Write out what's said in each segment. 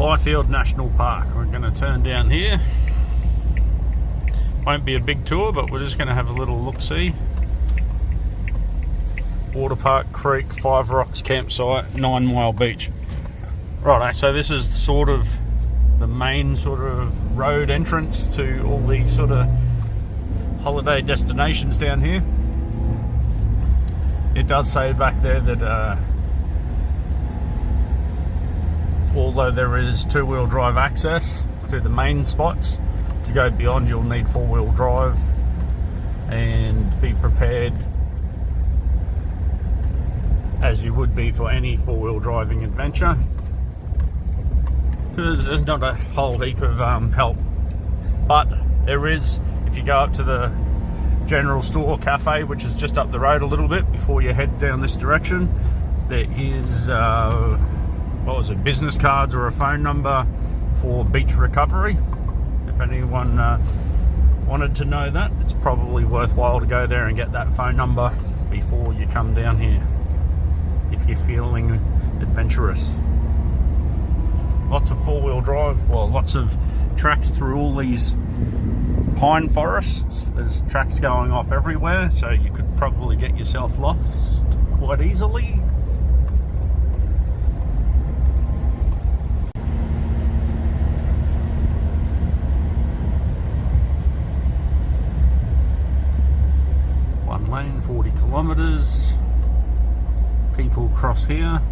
Byfield National Park. We're going to turn down here. Won't be a big tour, but we're just going to have a little look-see. Water Park Creek, 5 Rocks campsite, 9 Mile Beach. Right, so this is sort of the main sort of road entrance to all these sort of holiday destinations down here. It does say back there that although there is 2-wheel drive access to the main spots, to go beyond you'll need 4-wheel drive, and be prepared as you would be for any 4-wheel driving adventure, because there's not a whole heap of help. But there is, if you go up to the general store cafe, which is just up the road a little bit before you head down this direction, there is what was it, business cards or a phone number for beach recovery. If anyone wanted to know that, it's probably worthwhile to go there and get that phone number before you come down here, if you're feeling adventurous. Lots of 4-wheel drive, well, lots of tracks through all these pine forests. There's tracks going off everywhere, so you could probably get yourself lost quite easily. One lane, 40 kilometres. People cross here.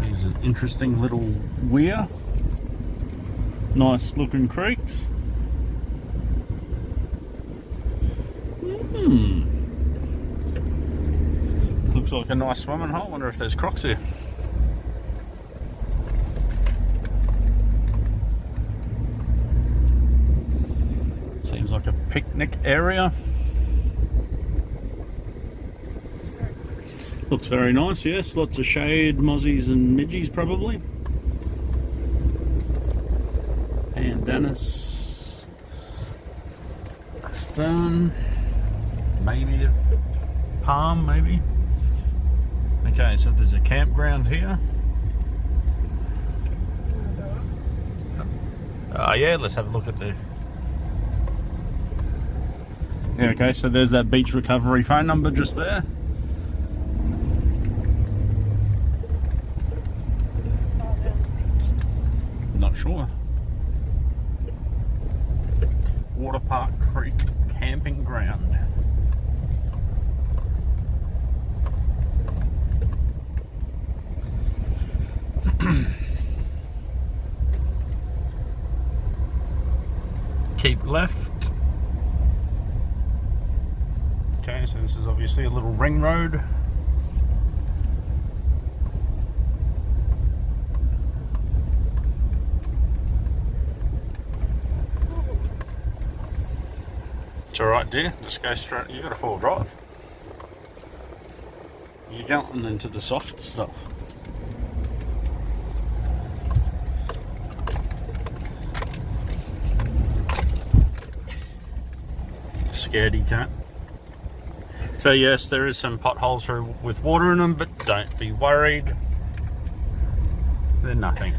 Here's an interesting little weir. Nice looking creeks. Looks like a nice swimming hole. Wonder if there's crocs here. Seems like a picnic area. Looks very nice, yes. Lots of shade, mozzies and midgies probably. Pandanus. Fern. Maybe a palm, maybe. Okay, so there's a campground here. Yeah, let's have a look at the... Yeah, okay, so there's that beach recovery phone number just there. Not sure. Water Park Creek Camping Ground. Keep left. Okay, so this is obviously a little ring road. It's alright, dear. Just go straight. You got a 4-wheel drive. You're going into the soft stuff. Scaredy cat. So yes, there is some potholes with water in them, but don't be worried. They're nothing.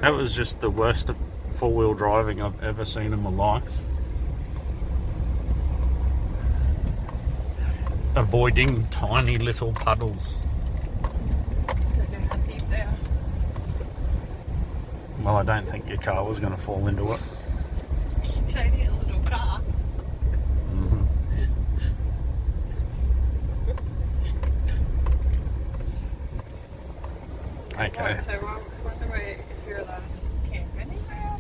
That was just the worst 4-wheel driving I've ever seen in my life. Avoiding tiny little puddles. Well, I don't think your car was going to fall into it. Tiny little car. Okay. So wonder if you're allowed to just camp anywhere?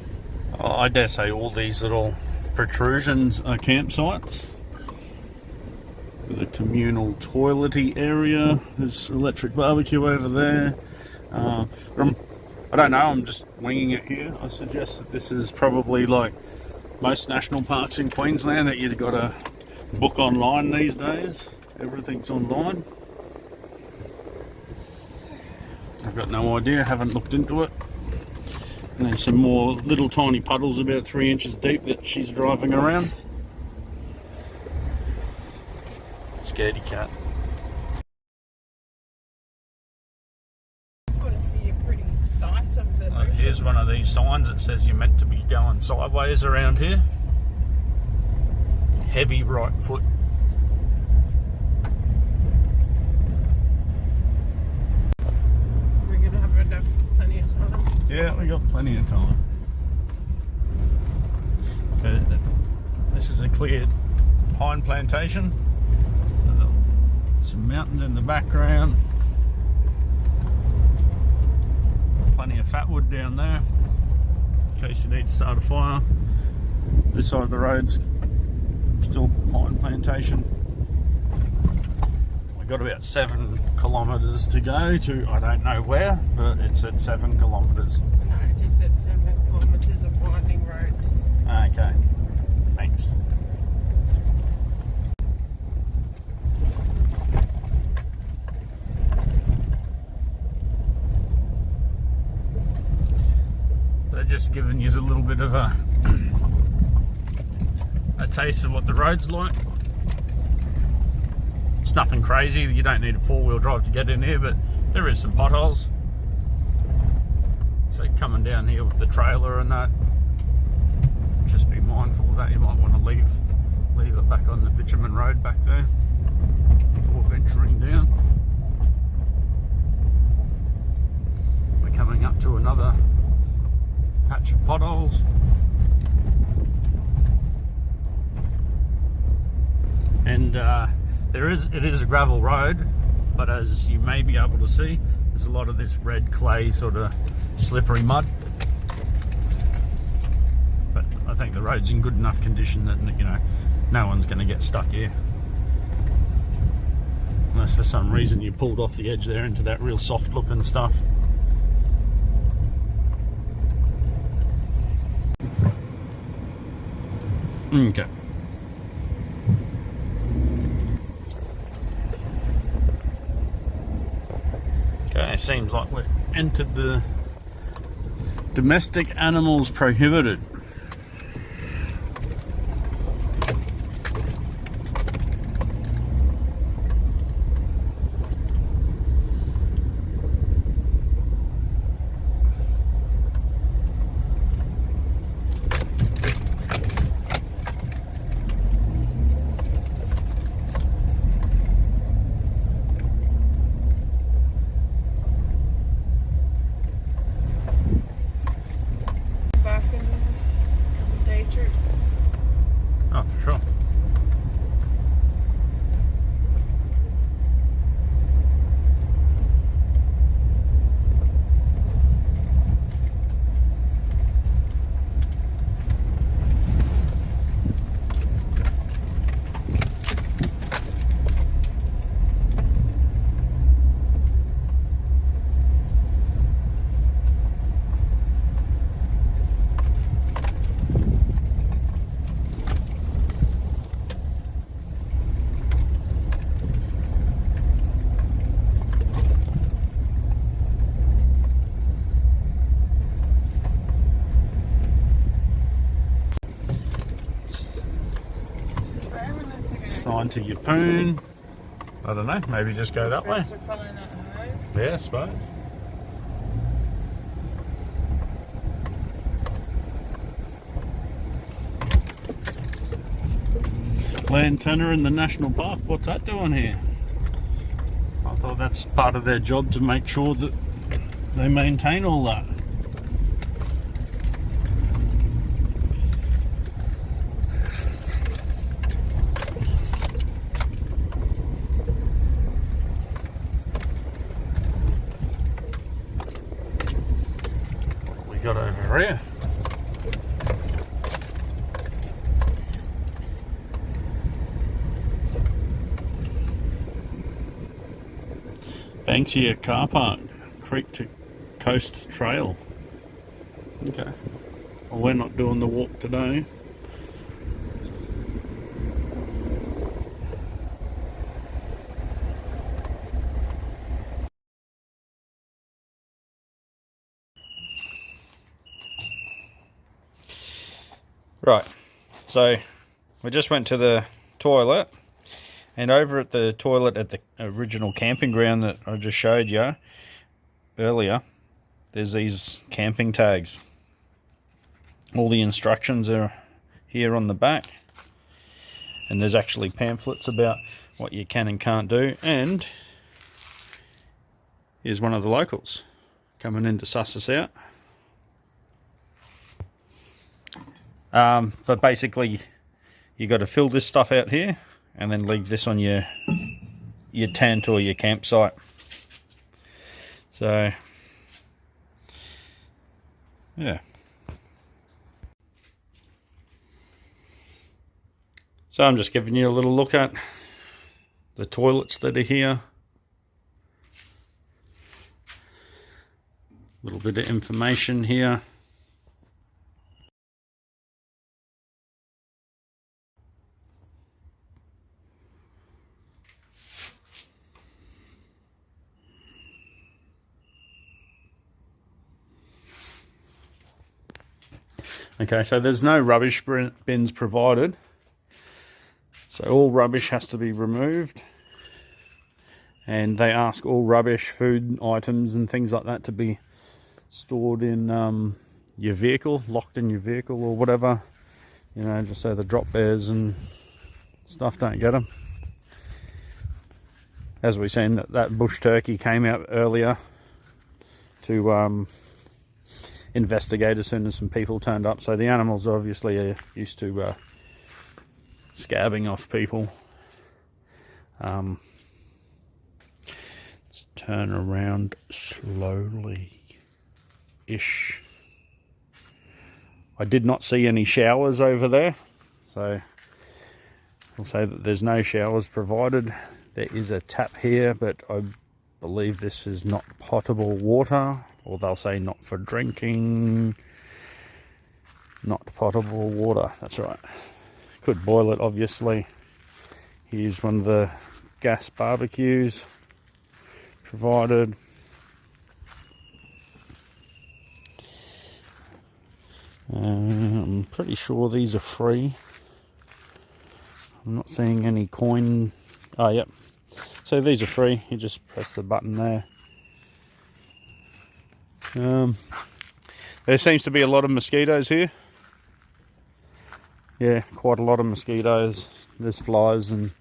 Oh, I dare say all these little protrusions are campsites. With a communal toilety area. There's electric barbecue over there. I don't know, I'm just winging it here. I suggest that this is probably like most national parks in Queensland, that you've got to book online these days. Everything's online. I've got no idea, haven't looked into it. And there's some more little tiny puddles about 3 inches deep that she's driving around. Scaredy cat. Just want to see a pretty sight of the ocean. Here's one of these signs that says you're meant to be going sideways around here. Heavy right foot. We're going to have plenty of time. Yeah, we got plenty of time. This is a cleared pine plantation. So some mountains in the background. Plenty of fat wood down there in case you need to start a fire. This side of the road's still pine plantation. We've got about 7 kilometres to go to I don't know where, but it's at 7 kilometres. No, just at 7 kilometres of winding roads. Okay, thanks. They're just giving you a little bit of a taste of what the road's like. It's nothing crazy, you don't need a 4-wheel drive to get in here, but there is some potholes. So coming down here with the trailer and that, just be mindful of that. You might want to leave it back on the bitumen road back there before venturing down. We're coming up to another patch of potholes. And it is a gravel road, but as you may be able to see, there's a lot of this red clay sort of slippery mud. But I think the road's in good enough condition that, you know, no one's going to get stuck here. Unless for some reason you pulled off the edge there into that real soft looking stuff. Okay. Okay, seems like we've entered the domestic animals prohibited. Oh, for sure. Sign to Yapoon. I don't know, maybe just go that way. Yeah, I suppose. Land tenure in the national park, what's that doing here? I thought that's part of their job to make sure that they maintain all that. Got over here. Banksia car park, creek to coast trail. Okay. Well, we're not doing the walk today. Right, so we just went to the toilet, and over at the toilet at the original camping ground that I just showed you earlier, there's these camping tags. All the instructions are here on the back, and there's actually pamphlets about what you can and can't do. And here's one of the locals coming in to suss us out. But basically, you got to fill this stuff out here and then leave this on your tent or your campsite. So yeah. So I'm just giving you a little look at the toilets that are here. A little bit of information here. Okay, so there's no rubbish bins provided. So all rubbish has to be removed. And they ask all rubbish, food items and things like that to be stored in your vehicle, locked in your vehicle or whatever. You know, just so the drop bears and stuff don't get them. As we've seen, that bush turkey came out earlier to investigate as soon as some people turned up. So the animals obviously are used to scabbing off people. Let's turn around slowly-ish. I did not see any showers over there, so I'll say that there's no showers provided. There is a tap here, but I believe this is not potable water, or they'll say not for drinking. Not potable water, that's right. Could boil it, obviously. Here's one of the gas barbecues provided. I'm pretty sure these are free. I'm not seeing any coin. Oh, yep. So these are free. You just press the button there. There seems to be a lot of mosquitoes here. Yeah, quite a lot of mosquitoes. There's flies and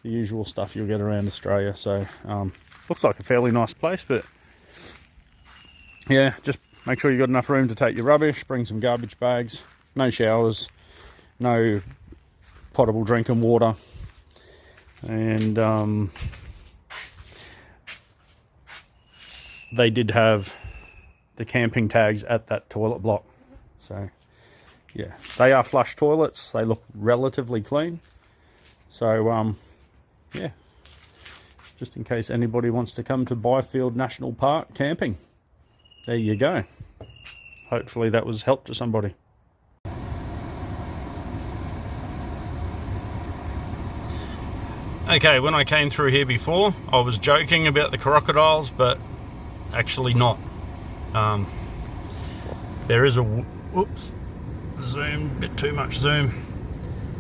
the usual stuff you'll get around Australia. So looks like a fairly nice place, but yeah, just make sure you've got enough room to take your rubbish, bring some garbage bags, no showers, no potable drinking water, and they did have the camping tags at that toilet block. So yeah, they are flush toilets. They look relatively clean. So yeah, just in case anybody wants to come to Byfield National Park camping, there you go. Hopefully that was help to somebody. Okay, when I came through here before, I was joking about the crocodiles, but actually not. There is a... Whoops. Zoom, a bit too much zoom.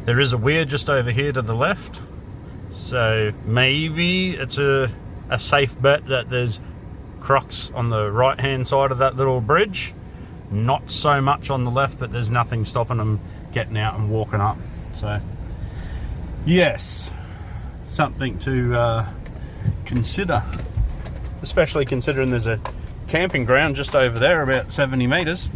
There is a weir just over here to the left. So maybe it's a safe bet that there's crocs on the right hand side of that little bridge. Not so much on the left, but there's nothing stopping them getting out and walking up. So yes, something to consider, especially considering there's a camping ground just over there about 70 meters.